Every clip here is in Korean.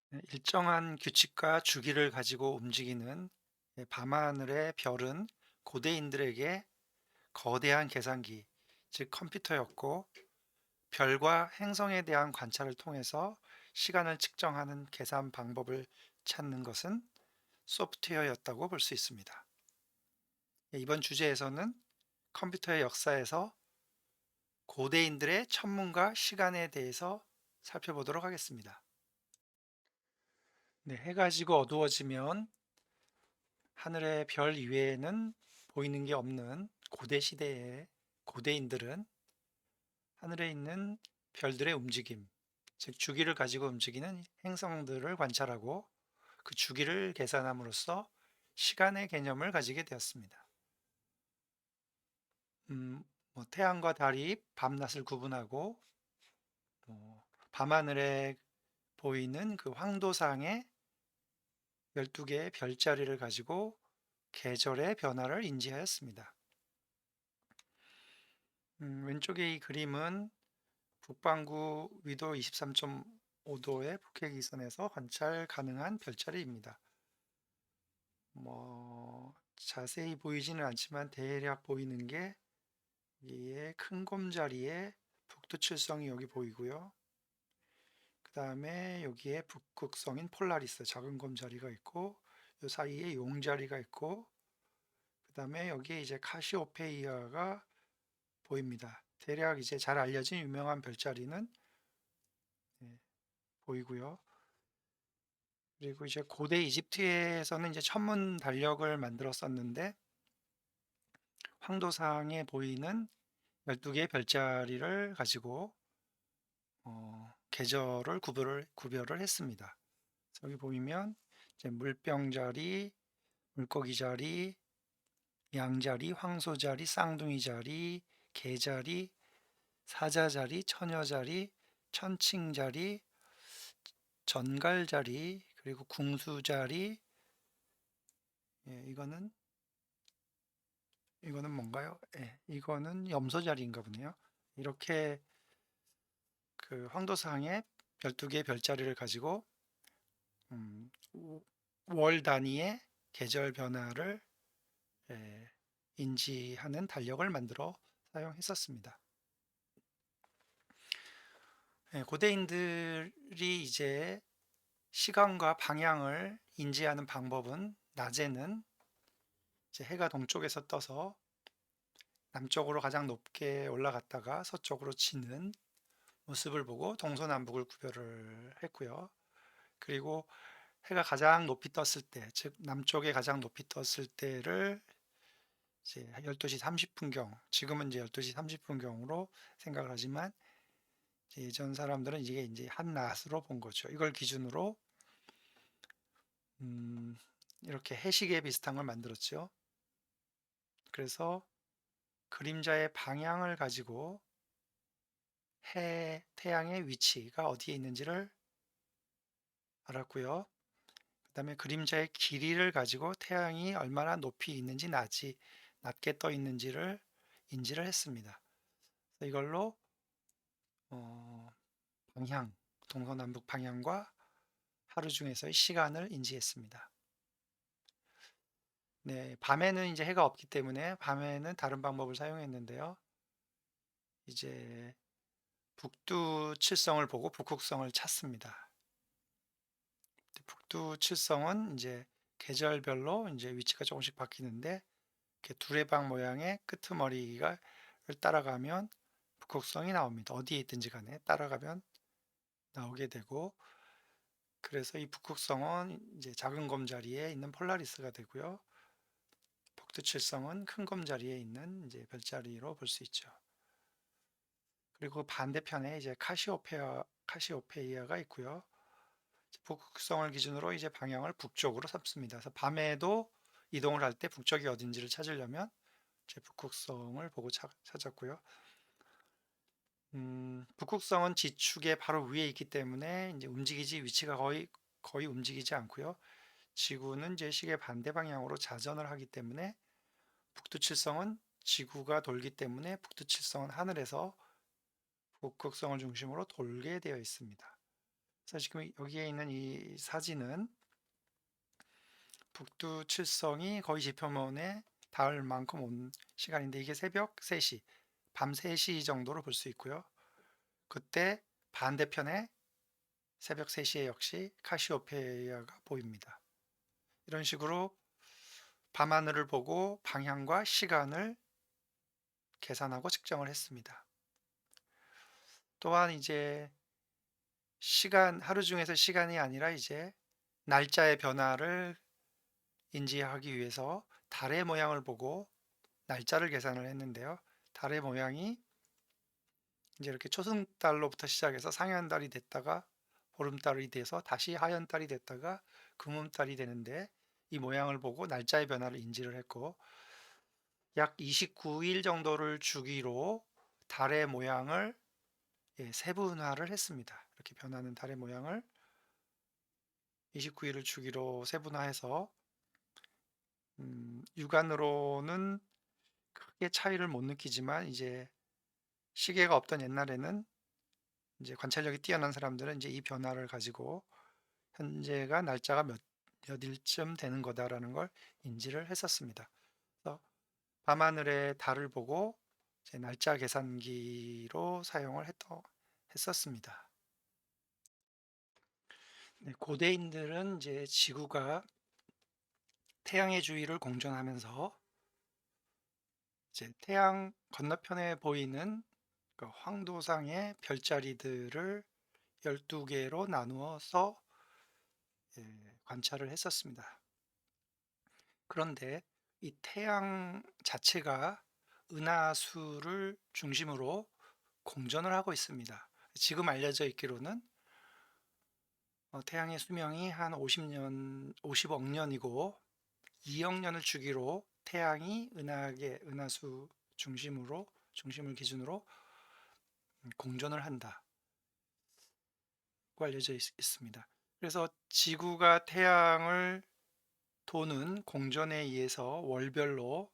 네, 일정한 규칙과 주기를 가지고 움직이는 밤하늘의 별은 고대인들에게 거대한 계산기, 즉 컴퓨터였고, 별과 행성에 대한 관찰을 통해서 시간을 측정하는 계산 방법을 찾는 것은 소프트웨어였다고 볼 수 있습니다. 이번 주제에서는 컴퓨터의 역사에서 고대인들의 천문과 시간에 대해서 살펴보도록 하겠습니다. 네, 해가 지고 어두워지면 하늘의 별 이외에는 보이는 게 없는 고대 시대의 고대인들은 하늘에 있는 별들의 움직임, 즉 주기를 가지고 움직이는 행성들을 관찰하고 그 주기를 계산함으로써 시간의 개념을 가지게 되었습니다. 태양과 달이 밤낮을 구분하고 밤하늘에 보이는 그 황도상의 12개의 별자리를 가지고 계절의 변화를 인지하였습니다. 왼쪽의 이 그림은 북반구 위도 23.5도의 북해기선에서 관찰 가능한 별자리입니다. 자세히 보이지는 않지만 대략 보이는 게 이게 큰 곰자리에 북두칠성이 여기 보이고요. 그 다음에 여기에 북극성인 폴라리스 작은 곰자리가 있고, 이 사이에 용자리가 있고, 그 다음에 여기에 이제 카시오페이아가 보입니다. 대략 이제 잘 알려진 유명한 별자리는 보이고요. 그리고 이제 고대 이집트에서는 이제 천문 달력을 만들었었는데 황도상에 보이는 12개의 별자리를 가지고 계절을 구별을 했습니다. 여기 보이면 이제 물병자리, 물고기자리, 양자리, 황소자리, 쌍둥이자리, 개자리, 사자자리, 처녀자리, 천칭자리, 전갈자리, 그리고 궁수자리, 이거는 뭔가요? 이거는 염소자리인가 보네요. 이렇게 그 황도상에 12개의 별자리를 가지고 음, 월 단위의 계절 변화를 인지하는 달력을 만들어 사용했었습니다. 고대인들이 이제 시간과 방향을 인지하는 방법은 낮에는 이제 해가 동쪽에서 떠서 남쪽으로 가장 높게 올라갔다가 서쪽으로 지는 모습을 보고 동서남북을 구별을 했고요. 그리고 해가 가장 높이 떴을 때, 즉 남쪽에 가장 높이 떴을 때를 이제 12시 30분경, 지금은 이제 12시 30분경으로 생각을 하지만 예전 사람들은 이게 이제 한낮으로 본 거죠. 이걸 기준으로 음, 이렇게 해시계 비슷한 걸 만들었죠. 그래서 그림자의 방향을 가지고 태양의 위치가 어디에 있는지를 알았고요. 그 다음에 그림자의 길이를 가지고 태양이 얼마나 높이 있는지 낮게 떠 있는지를 인지를 했습니다. 이걸로 어, 방향, 동서남북 방향과 하루 중에서의 시간을 인지했습니다. 네, 밤에는 이제 해가 없기 때문에 밤에는 다른 방법을 사용했는데요. 이제 북두칠성을 보고 북극성을 찾습니다. 북두칠성은 이제 계절별로 이제 위치가 조금씩 바뀌는데 이렇게 두레박 모양의 끄트머리가 따라가면 북극성이 나옵니다. 어디에 있든지 간에 따라가면 나오게 되고, 그래서 이 북극성은 이제 작은 곰자리에 있는 폴라리스가 되고요. 북두칠성은 큰 곰자리에 있는 이제 별자리로 볼 수 있죠. 그리고 반대편에 이제 카시오페이아가 있고요. 북극성을 기준으로 이제 방향을 북쪽으로 삼습니다. 그래서 밤에도 이동을 할 때 북쪽이 어딘지를 찾으려면 이제 북극성을 보고 찾았고요. 북극성은 지축의 바로 위에 있기 때문에 이제 위치가 거의 움직이지 않고요. 지구는 이제 시계 반대 방향으로 자전을 하기 때문에 북두칠성은 지구가 돌기 때문에 북두칠성은 하늘에서 북극성을 중심으로 돌게 되어 있습니다. 그래서 지금 여기에 있는 이 사진은 북두 칠성이 거의 지표면에 닿을 만큼 온 시간인데, 이게 새벽 3시, 밤 3시 정도로 볼 수 있고요. 그때 반대편에 새벽 3시에 역시 카시오페이아가 보입니다. 이런 식으로 밤하늘을 보고 방향과 시간을 계산하고 측정을 했습니다. 또한 이제 하루 중에서 시간이 아니라 이제 날짜의 변화를 인지하기 위해서 달의 모양을 보고 날짜를 계산을 했는데요. 달의 모양이 이제 이렇게 초승달로부터 시작해서 상현달이 됐다가 보름달이 돼서 다시 하현달이 됐다가 금음달이 되는데, 이 모양을 보고 날짜의 변화를 인지를 했고, 약 29일 정도를 주기로 달의 모양을 세분화를 했습니다. 이렇게 변하는 달의 모양을 29일을 주기로 세분화해서 육안으로는 크게 차이를 못 느끼지만, 이제 시계가 없던 옛날에는 이제 관찰력이 뛰어난 사람들은 이제 이 변화를 가지고 현재가 날짜가 몇 일쯤 되는 거다라는 걸 인지를 했었습니다. 그래서 밤하늘의 달을 보고 이제 날짜 계산기로 사용을 했었습니다. 네, 고대인들은 이제 지구가 태양의 주위를 공전하면서 이제 태양 건너편에 보이는 그 황도상의 별자리들을 12개로 나누어서 관찰을 했었습니다. 그런데 이 태양 자체가 은하수를 중심으로 공전을 하고 있습니다. 지금 알려져 있기로는 태양의 수명이 한 50억 년이고 2억 년을 주기로 태양이 은하수 중심을 기준으로 공전을 한다고 알려져 있습니다. 그래서 지구가 태양을 도는 공전에 의해서 월별로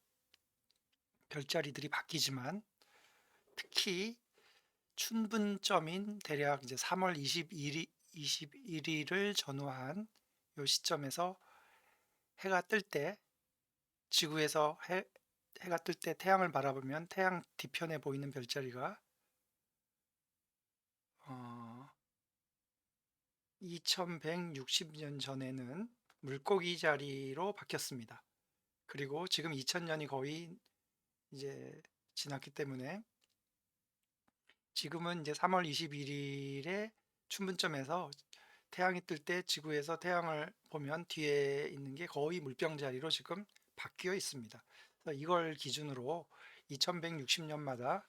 별자리들이 바뀌지만, 특히 춘분점인 대략 이제 3월 21일을 전후한 이 시점에서 해가 뜰 때, 지구에서 해가 뜰 때 태양을 바라보면 태양 뒤편에 보이는 별자리가 2160년 전에는 물고기 자리로 바뀌었습니다. 그리고 지금 2000년이 거의 이제 지났기 때문에 지금은 이제 3월 21일에 춘분점에서 태양이 뜰 때 지구에서 태양을 보면 뒤에 있는 게 거의 물병 자리로 지금 바뀌어 있습니다. 그래서 이걸 기준으로 2160년마다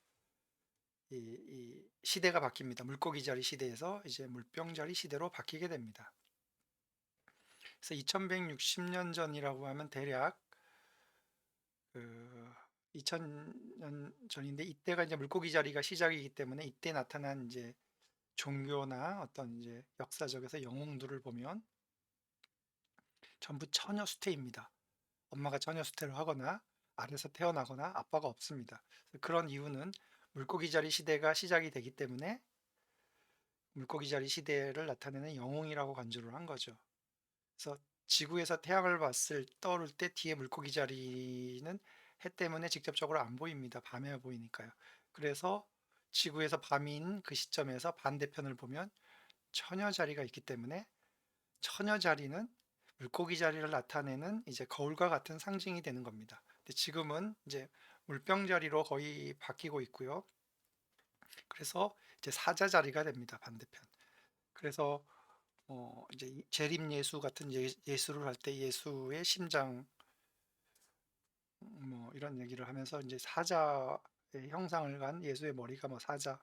이 시대가 바뀝니다. 물고기 자리 시대에서 이제 물병 자리 시대로 바뀌게 됩니다. 그래서 2160년 전이라고 하면 대략 2000년 전인데, 이때가 이제 물고기 자리가 시작이기 때문에 이때 나타난 이제 종교나 어떤 이제 역사적에서 영웅들을 보면 전부 처녀 수태입니다. 엄마가 처녀 수태를 하거나 아래서 태어나거나 아빠가 없습니다. 그런 이유는 물고기 자리 시대가 시작이 되기 때문에 물고기 자리 시대를 나타내는 영웅이라고 간주를 한 거죠. 그래서 지구에서 태양을 떠오를 때 뒤에 물고기 자리는 해 때문에 직접적으로 안 보입니다. 밤에 보이니까요. 그래서 지구에서 밤인 그 시점에서 반대편을 보면 처녀 자리가 있기 때문에 처녀 자리는 물고기 자리를 나타내는 이제 거울과 같은 상징이 되는 겁니다. 근데 지금은 이제 물병 자리로 거의 바뀌고 있고요. 그래서 이제 사자 자리가 됩니다. 반대편. 그래서 이제 재림 예수 같은 예수를 할 때 예수의 심장 뭐 이런 얘기를 하면서 이제 사자의 형상을 간 예수의 머리가 뭐 사자라고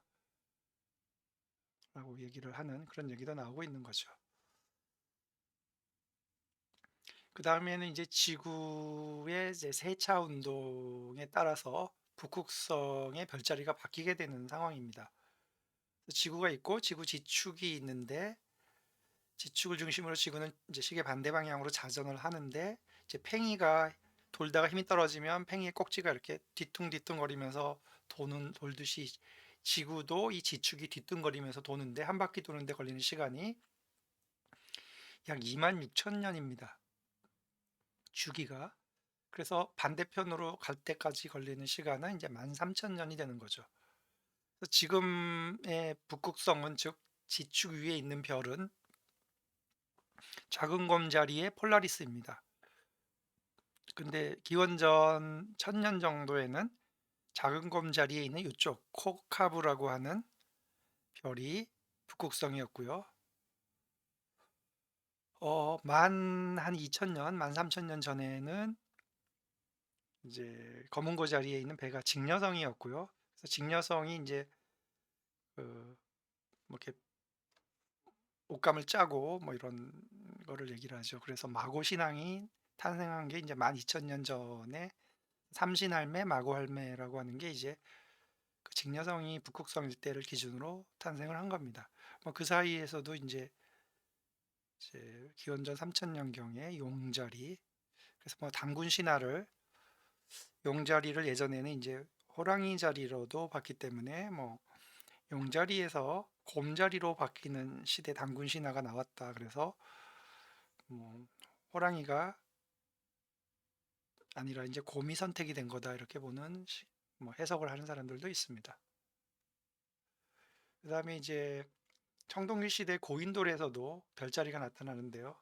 얘기를 하는 그런 얘기도 나오고 있는 거죠. 그 다음에는 이제 지구의 이제 세차 운동에 따라서 북극성의 별자리가 바뀌게 되는 상황입니다. 지구가 있고 지구 지축이 있는데, 지축을 중심으로 지구는 이제 시계 반대 방향으로 자전을 하는데, 이제 팽이가 돌다가 힘이 떨어지면 팽이의 꼭지가 이렇게 뒤뚱뒤뚱거리면서 돌듯이 지구도 이 지축이 뒤뚱거리면서 도는데, 한 바퀴 도는데 걸리는 시간이 약 26,000년입니다. 주기가. 그래서 반대편으로 갈 때까지 걸리는 시간은 이제 13,000년이 되는 거죠. 그래서 지금의 북극성은, 즉 지축 위에 있는 별은 작은 곰자리의 폴라리스입니다. 근데 기원전 1000년 정도에는 작은 곰자리에 있는 이쪽 코카브라고 하는 별이 북극성이었고요. 한 2000년, 13,000년 전에는 이제 검은고 자리에 있는 배가 직녀성이었고요. 그래서 직녀성이 이제 뭐 이렇게 옷감을 짜고 뭐 이런 거를 얘기를 하죠. 그래서 마고 신앙이 탄생한 게 이제 12,000년 전에 삼신할매, 마고할매라고 하는 게 이제 그 직녀성이 북극성 일대를 기준으로 탄생을 한 겁니다. 뭐 그 사이에서도 이제 기원전 3000년경에 용자리, 그래서 뭐 단군 신화를, 용자리를 예전에는 이제 호랑이 자리로도 봤기 때문에 뭐 용자리에서 곰자리로 바뀌는 시대 단군 신화가 나왔다. 그래서 뭐 호랑이가 아니라 이제 곰이 선택이 된 거다, 이렇게 보는 뭐 해석을 하는 사람들도 있습니다. 그다음에 이제 청동기 시대 고인돌에서도 별자리가 나타나는데요.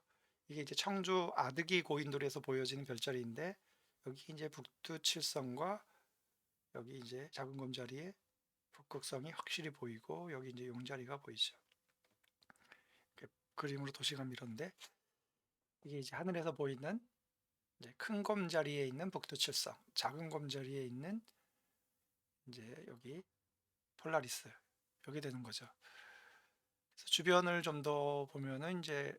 이게 이제 청주 아드기 고인돌에서 보여지는 별자리인데, 여기 이제 북두칠성과 여기 이제 작은 곰자리에 북극성이 확실히 보이고, 여기 이제 용자리가 보이죠. 이렇게 그림으로 도시감 이런데, 이게 이제 하늘에서 보이는 이제 큰 곰자리에 있는 북두칠성, 작은 곰자리에 있는 이제 여기 폴라리스, 여기 되는 거죠. 그래서 주변을 좀 더 보면은 이제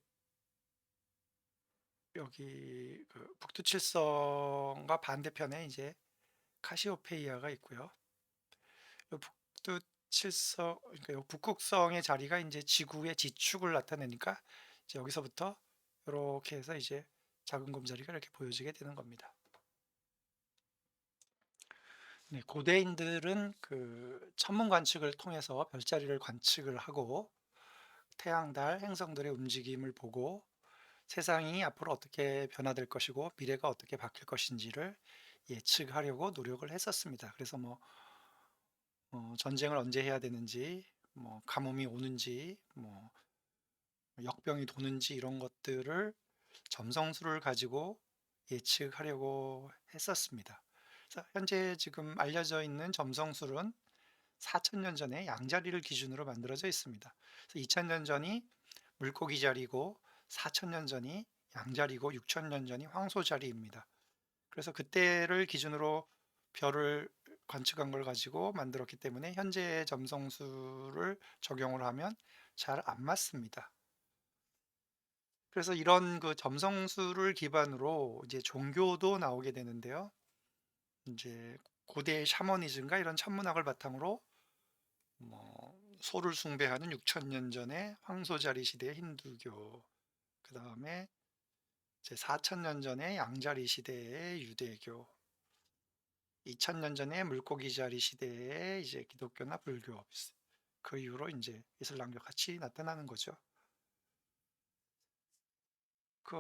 여기 그 북두칠성과 반대편에 이제 카시오페이아가 있고요. 북두칠성, 그러니까 요 북극성의 자리가 이제 지구의 지축을 나타내니까 이제 여기서부터 이렇게 해서 이제 작은 곰자리가 이렇게 보여지게 되는 겁니다. 네, 고대인들은 그 천문 관측을 통해서 별자리를 관측을 하고 태양, 달, 행성들의 움직임을 보고 세상이 앞으로 어떻게 변화될 것이고 미래가 어떻게 바뀔 것인지를 예측하려고 노력을 했었습니다. 그래서 뭐 전쟁을 언제 해야 되는지, 뭐 가뭄이 오는지, 뭐 역병이 도는지 이런 것들을 점성술을 가지고 예측하려고 했었습니다. 그래서 현재 지금 알려져 있는 점성술은 4,000년 전에 양자리를 기준으로 만들어져 있습니다. 그래서 2,000년 전이 물고기 자리고 4,000년 전이 양자리고 6,000년 전이 황소자리입니다. 그래서 그때를 기준으로 별을 관측한 걸 가지고 만들었기 때문에 현재의 점성술을 적용을 하면 잘 안 맞습니다. 그래서 이런 그 점성술을 기반으로 이제 종교도 나오게 되는데요. 이제 고대 샤머니즘과 이런 천문학을 바탕으로 뭐 소를 숭배하는 6,000년 전의 황소자리 시대의 힌두교, 그 다음에 이제 4,000년 전의 양자리 시대의 유대교, 2,000년 전에 물고기 자리 시대에 이제 기독교나 불교, 그 이후로 이제 이슬람교 같이 나타나는 거죠. 그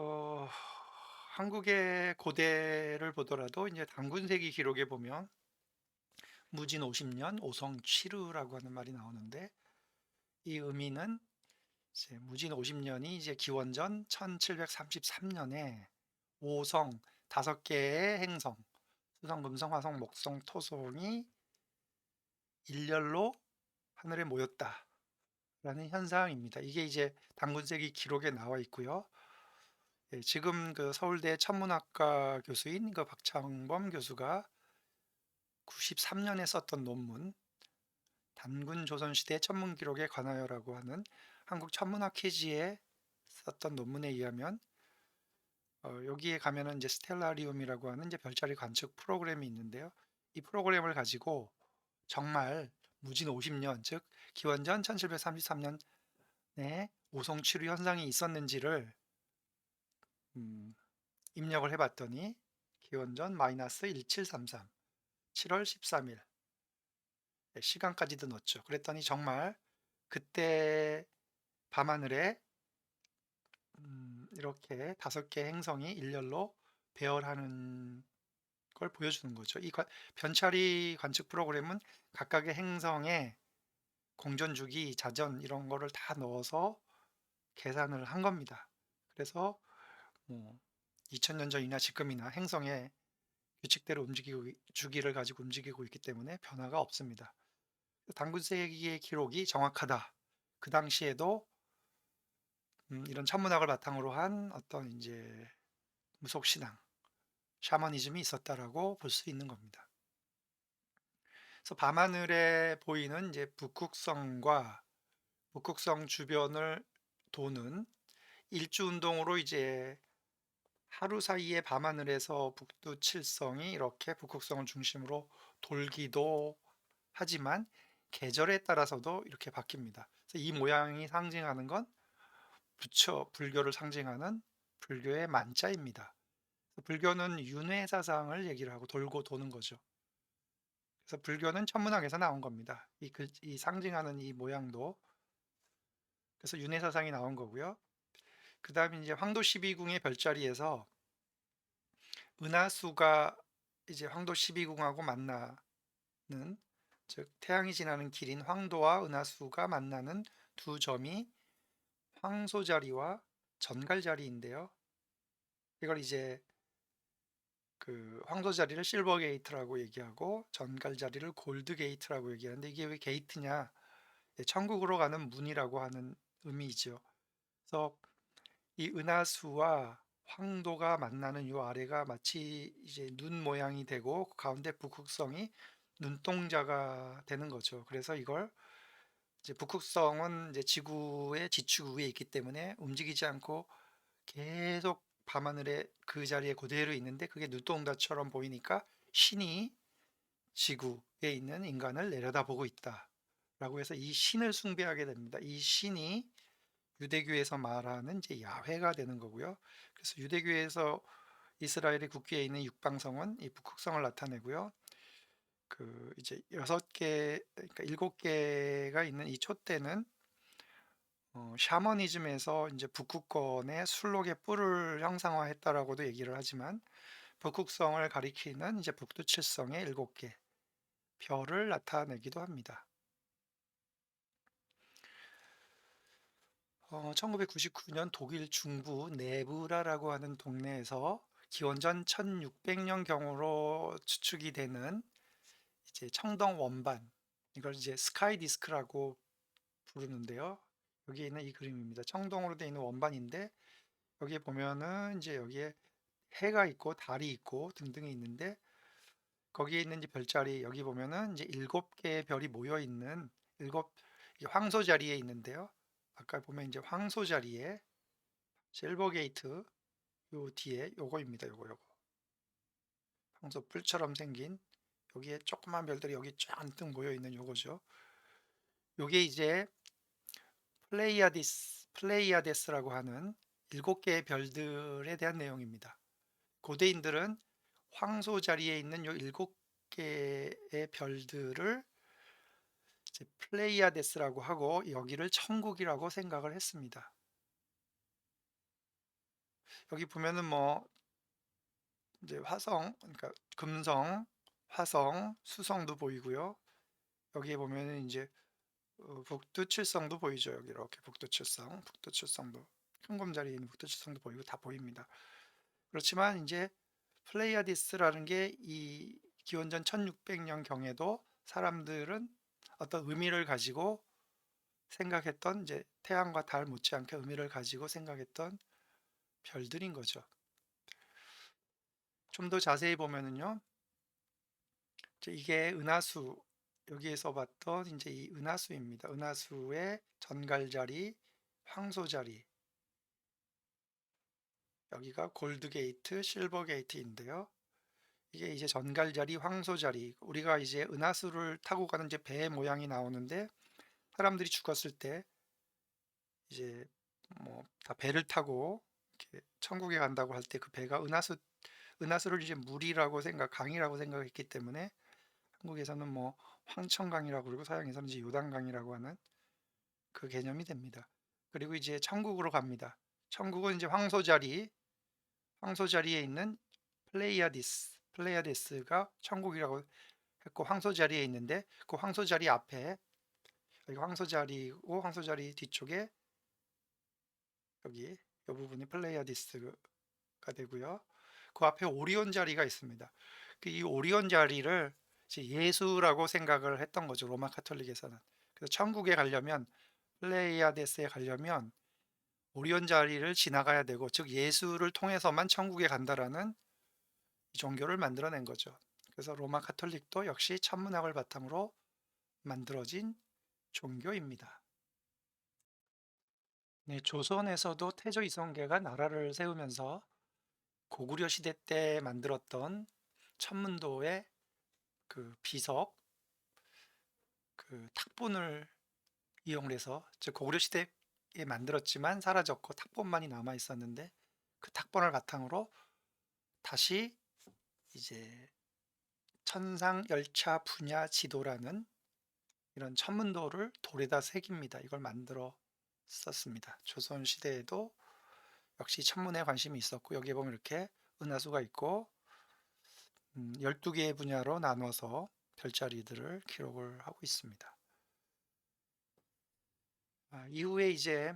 한국의 고대를 보더라도 이제 단군세기 기록에 보면 무진 50년 오성 취르라고 하는 말이 나오는데, 이 의미는 이제 무진 50년이 이제 기원전 1733년에 오성 5개의 행성, 수성, 금성, 화성, 목성, 토성이 일렬로 하늘에 모였다라는 현상입니다. 이게 이제 단군세기 기록에 나와 있고요. 지금 그 서울대 천문학과 교수인 그 박창범 교수가 93년에 썼던 논문, 단군 조선시대 천문 기록에 관하여라고 하는 한국 천문학 퀴즈에 썼던 논문에 의하면, 여기에 가면은 이제 스텔라리움이라고 하는 이제 별자리 관측 프로그램이 있는데요. 이 프로그램을 가지고 정말 무진 50년, 즉 기원전 1733년에 오성취루 현상이 있었는지를 입력을 해봤더니 기원전 마이너스 1733 7월 13일 시간까지도 넣었죠. 그랬더니 정말 그때 밤하늘에 이렇게 5개 행성이 일렬로 배열하는 걸 보여주는 거죠. 이 변차리 관측 프로그램은 각각의 행성에 공전 주기, 자전 이런 거를 다 넣어서 계산을 한 겁니다. 그래서 뭐 2000년 전이나 지금이나 행성의 규칙대로 움직이고 주기를 가지고 움직이고 있기 때문에 변화가 없습니다. 당군세기의 기록이 정확하다. 그 당시에도 이런 천문학을 바탕으로 한 어떤 이제 무속 신앙, 샤머니즘이 있었다라고 볼 수 있는 겁니다. 그래서 밤하늘에 보이는 이제 북극성과 북극성 주변을 도는 일주 운동으로 이제 하루 사이에 밤하늘에서 북두칠성이 이렇게 북극성을 중심으로 돌기도 하지만 계절에 따라서도 이렇게 바뀝니다. 그래서 이 모양이 상징하는 건 부처 불교를 상징하는 불교의 만자입니다. 불교는 윤회사상을 얘기를 하고 돌고 도는 거죠. 그래서 불교는 천문학에서 나온 겁니다. 이 상징하는 이 모양도 그래서 윤회사상이 나온 거고요. 그 다음에 이제 황도 12궁의 별자리에서 은하수가 이제 황도 12궁하고 만나는, 즉 태양이 지나는 길인 황도와 은하수가 만나는 두 점이 황소자리와 전갈자리인데요. 이걸 이제 그 황소자리를 실버 게이트라고 얘기하고 전갈자리를 골드 게이트라고 얘기하는데, 이게 왜 게이트냐? 천국으로 가는 문이라고 하는 의미이죠. 그래서 이 은하수와 황도가 만나는 이 아래가 마치 이제 눈 모양이 되고 그 가운데 북극성이 눈동자가 되는 거죠. 그래서 이걸 이제 북극성은 이제 지구의 지축 위에 있기 때문에 움직이지 않고 계속 밤하늘에 그 자리에 그대로 있는데, 그게 눈동자처럼 보이니까 신이 지구에 있는 인간을 내려다보고 있다라고 해서 이 신을 숭배하게 됩니다. 이 신이 유대교에서 말하는 이제 야훼가 되는 거고요. 그래서 유대교에서 이스라엘의 국기에 있는 육방성은 이 북극성을 나타내고요. 그 이제 6개, 그러니까 7개가 있는 이 촛대는 샤머니즘에서 이제 북극권의 술록의 뿔을 형상화했다라고도 얘기를 하지만, 북극성을 가리키는 이제 북두칠성의 7개 별을 나타내기도 합니다. 1999년 독일 중부 네브라라고 하는 동네에서 기원전 1600년 경으로 추측이 되는 이제 청동 원반, 이걸 이제 스카이 디스크라고 부르는데요. 여기에 있는 이 그림입니다. 청동으로 되어 있는 원반인데, 여기에 보면은 이제 여기에 해가 있고 달이 있고 등등이 있는데, 거기에 있는 이제 별자리, 여기 보면은 이제 7개의 별이 모여 있는 일곱 황소 자리에 있는데요. 아까 보면 이제 황소 자리에 실버 게이트 요 뒤에 요거입니다. 요거 황소 뿔처럼 생긴 여기에 조그만 별들이 여기 쫙 모여 있는 요거죠. 요게 이제 플레이아데스라고 하는 7개의 별들에 대한 내용입니다. 고대인들은 황소 자리에 있는 요 7개의 별들을 이제 플레이아데스라고 하고 여기를 천국이라고 생각을 했습니다. 여기 보면은 뭐 이제 화성, 그러니까 금성, 화성, 수성도 보이고요. 여기에 보면은 이제 북두칠성도 보이죠. 여기 이렇게 북두칠성도 현검자리에 있는 북두칠성도 보이고 다 보입니다. 그렇지만 이제 플레이아디스라는 게 이 기원전 1600년 경에도 사람들은 어떤 의미를 가지고 생각했던, 이제 태양과 달 못지않게 의미를 가지고 생각했던 별들인 거죠. 좀 더 자세히 보면은요, 이게 은하수, 여기에서 봤던 이제 이 은하수입니다. 은하수의 전갈자리, 황소자리, 여기가 골드게이트, 실버게이트인데요. 이게 이제 전갈자리, 황소자리, 우리가 이제 은하수를 타고 가는 이제 배 모양이 나오는데, 사람들이 죽었을 때 이제 뭐 다 배를 타고 이렇게 천국에 간다고 할 때 그 배가 은하수를 이제 물이라고 강이라고 생각했기 때문에 한국에서는 뭐 황천강이라고 그러고 서양에서는 이제 요단강이라고 하는 그 개념이 됩니다. 그리고 이제 천국으로 갑니다. 천국은 이제 황소 자리에 있는 플레이아디스가 천국이라고 했고, 황소 자리에 있는데 그 황소 자리 앞에, 여기 황소 자리고 황소 자리 뒤쪽에 여기 이 부분이 플레이아디스가 되고요. 그 앞에 오리온 자리가 있습니다. 이 오리온 자리를 이제 예수라고 생각을 했던 거죠, 로마 카톨릭에서는. 그래서 천국에 가려면, 플레이아데스에 가려면 오리온 자리를 지나가야 되고, 즉 예수를 통해서만 천국에 간다라는 이 종교를 만들어낸 거죠. 그래서 로마 카톨릭도 역시 천문학을 바탕으로 만들어진 종교입니다. 네, 조선에서도 태조 이성계가 나라를 세우면서 고구려 시대 때 만들었던 천문도의 그 비석, 그 탁본을 이용을 해서, 즉 고구려 시대에 만들었지만 사라졌고 탁본만이 남아 있었는데, 그 탁본을 바탕으로 다시 이제 천상 열차 분야 지도라는 이런 천문도를 돌에다 새깁니다. 이걸 만들어 썼습니다. 조선 시대에도 역시 천문에 관심이 있었고, 여기에 보면 이렇게 은하수가 있고 12개의 분야로 나눠서 별자리들을 기록을 하고 있습니다. 이후에 이제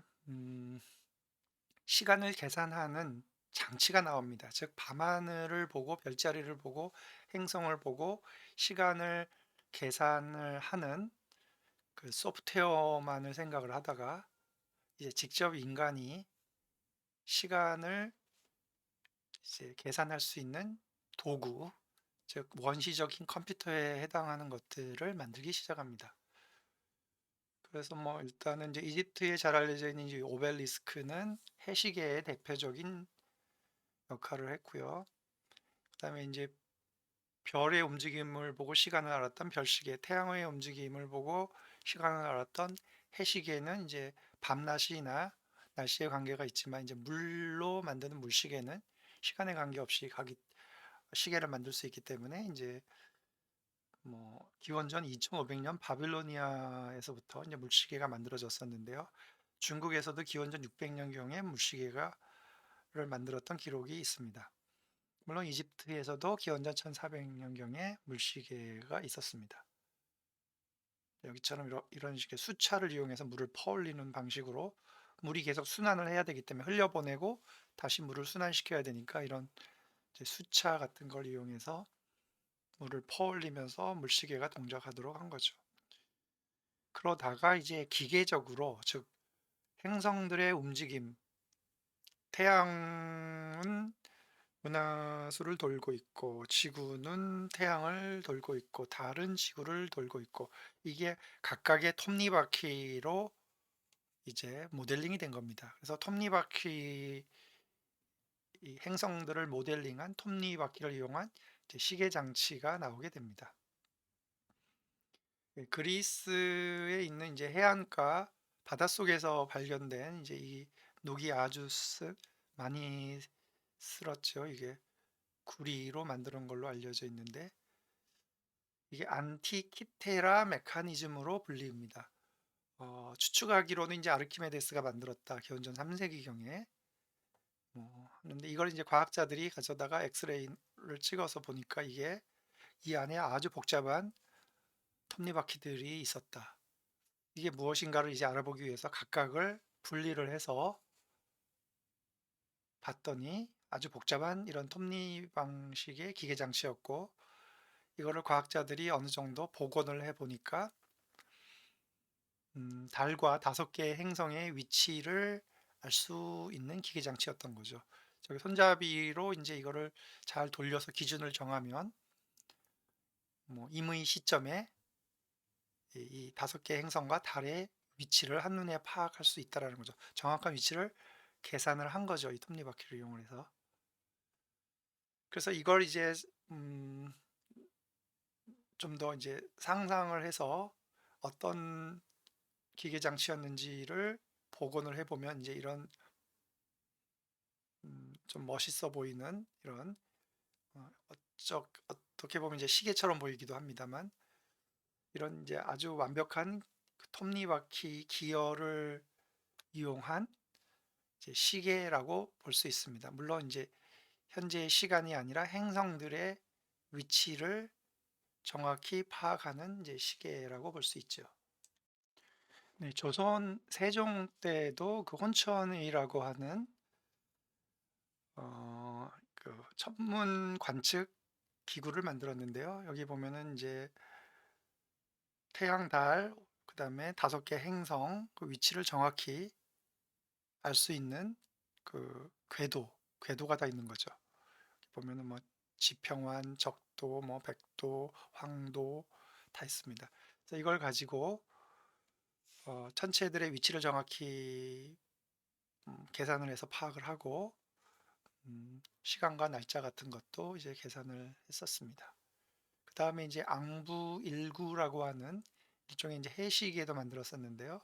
시간을 계산하는 장치가 나옵니다. 즉 밤하늘을 보고 별자리를 보고 행성을 보고 시간을 계산을 하는 그 소프트웨어만을 생각을 하다가, 이제 직접 인간이 시간을 이제 계산할 수 있는 도구, 즉 원시적인 컴퓨터에 해당하는 것들을 만들기 시작합니다. 그래서 뭐 일단은 이제 이집트에 잘 알려져 있는 이 오벨리스크는 해시계의 대표적인 역할을 했고요. 그다음에 이제 별의 움직임을 보고 시간을 알았던 별시계, 태양의 움직임을 보고 시간을 알았던 해시계는 이제 밤낮이나 날씨에 관계가 있지만, 이제 물로 만드는 물시계는 시간에 관계없이 시계를 만들 수 있기 때문에, 이제 뭐 기원전 2500년 바빌로니아에서부터 이제 물시계가 만들어졌었는데요. 중국에서도 기원전 600년경에 물시계를 만들었던 기록이 있습니다. 물론 이집트에서도 기원전 1400년경에 물시계가 있었습니다. 여기처럼 이런 식의 수차를 이용해서 물을 퍼올리는 방식으로, 물이 계속 순환을 해야 되기 때문에 흘려보내고 다시 물을 순환시켜야 되니까, 이런 이제 수차 같은 걸 이용해서 물을 퍼올리면서 물시계가 동작하도록 한 거죠. 그러다가 이제 기계적으로, 즉 행성들의 움직임, 태양은 은하수를 돌고 있고 지구는 태양을 돌고 있고 달은 지구를 돌고 있고, 이게 각각의 톱니바퀴로 이제 모델링이 된 겁니다. 그래서 톱니바퀴, 이 행성들을 모델링한 톱니바퀴를 이용한 시계 장치가 나오게 됩니다. 그리스에 있는 이제 해안가 바닷속에서 발견된 이제 이 녹이 아주 많이 쓸었죠. 이게 구리로 만드는 걸로 알려져 있는데, 이게 안티키테라 메커니즘으로 불립니다. 추측하기로는 이제 아르키메데스가 만들었다, 기원전 3세기경에. 하는데 이걸 이제 과학자들이 가져다가 엑스레이를 찍어서 보니까 이게 이 안에 아주 복잡한 톱니바퀴들이 있었다. 이게 무엇인가를 이제 알아보기 위해서 각각을 분리를 해서 봤더니 아주 복잡한 이런 톱니 방식의 기계 장치였고, 이거를 과학자들이 어느 정도 복원을 해 보니까 달과 5개의 행성의 위치를 알 수 있는 기계 장치였던 거죠. 저기 손잡이로 이제 이거를 잘 돌려서 기준을 정하면 뭐 임의 시점에 이 5개의 행성과 달의 위치를 한눈에 파악할 수 있다라는 거죠. 정확한 위치를 계산을 한 거죠, 이 톱니바퀴를 이용해서. 그래서 이걸 이제 좀 더 이제 상상을 해서 어떤 기계 장치였는지를 복원을 해보면, 이제 이런 좀 멋있어 보이는 이런, 어떻게 보면 이제 시계처럼 보이기도 합니다만, 이런 이제 아주 완벽한 그 톱니바퀴 기어를 이용한 이제 시계라고 볼 수 있습니다. 물론 이제 현재의 시간이 아니라 행성들의 위치를 정확히 파악하는 이제 시계라고 볼 수 있죠. 네, 조선 세종 때에도 그 혼천이라고 하는 천문 관측 기구를 만들었는데요. 여기 보면은 이제 태양, 달, 그다음에 5개 행성 그 위치를 정확히 알 수 있는 그 궤도가 다 있는 거죠. 보면은 뭐 지평원, 적도, 뭐 백도, 황도 다 있습니다. 그래서 이걸 가지고 천체들의 위치를 정확히 계산을 해서 파악을 하고 시간과 날짜 같은 것도 이제 계산을 했었습니다. 그 다음에 이제 앙부일구라고 하는 일종의 이제 해시계도 만들었었는데요.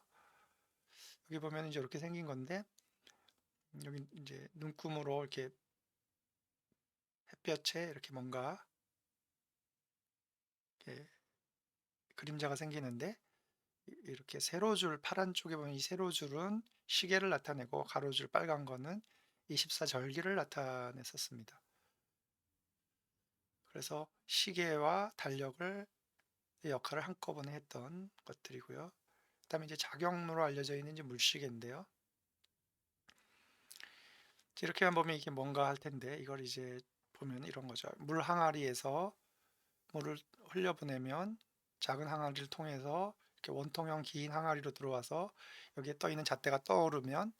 여기 보면 이제 이렇게 생긴 건데 여기 이제 눈금으로 이렇게 햇볕에 이렇게 뭔가 이렇게 그림자가 생기는데 이렇게 세로줄 파란 쪽에 보면 이 세로줄은 시계를 나타내고 가로줄 빨간 거는 24절기를 나타냈었습니다. 그래서 시계와 달력을 역할을 한꺼번에 했던 것들이고요. 그다음에 이제 작용으로 알려져 있는 이제 물시계인데요. 이렇게만 보면 이게 뭔가 할 텐데 이걸 이제 보면 이런 거죠. 물 항아리에서 물을 흘려보내면 작은 항아리를 통해서 이렇게 원통형 긴 항아리로 들어와서 여기에 떠 있는 잣대가 떠오르면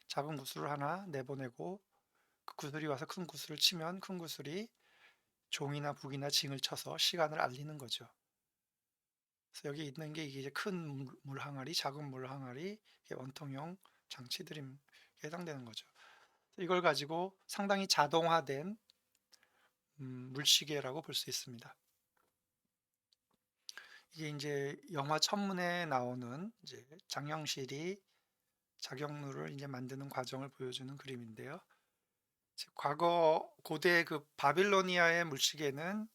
작은 구슬을 하나 내보내고 그 구슬이 와서 큰 구슬을 치면 큰 구슬이 종이나 북이나 징을 쳐서 시간을 알리는 거죠. 그래서 여기 있는 게 이게 이제 큰 물 항아리, 작은 물 항아리, 원통형 장치들이 해당되는 거죠. 이걸 가지고 상당히 자동화된 물시계라고 볼 수 있습니다. 이게 이제 영화 천문에 나오는 이제 장영실이 작용루를 이제 만드는 과정을 보여주는 그림인데요. 과거 고대 그 바빌로니아의 물시계는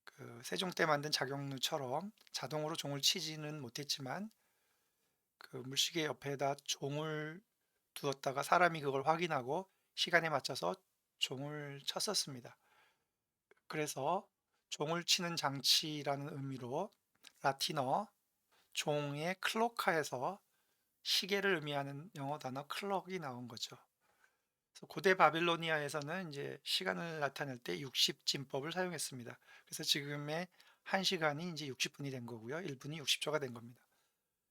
그 세종 때 만든 작용루처럼 자동으로 종을 치지는 못했지만 그 물시계 옆에다 종을 두었다가 사람이 그걸 확인하고 시간에 맞춰서 종을 쳤었습니다. 그래서 종을 치는 장치라는 의미로 라틴어 종의 클로카에서 시계를 의미하는 영어 단어 클럭이 나온 거죠. 그래서 고대 바빌로니아에서는 이제 시간을 나타낼 때 60진법을 사용했습니다. 그래서 지금의 1시간이 이제 60분이 된 거고요. 1분이 60초가 된 겁니다.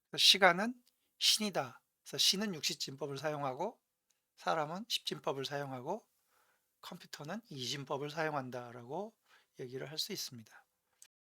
그래서 시간은 신이다. 그래서 신은 60진법을 사용하고 사람은 10진법을 사용하고 컴퓨터는 2진법을 사용한다라고 얘기를 할 수 있습니다.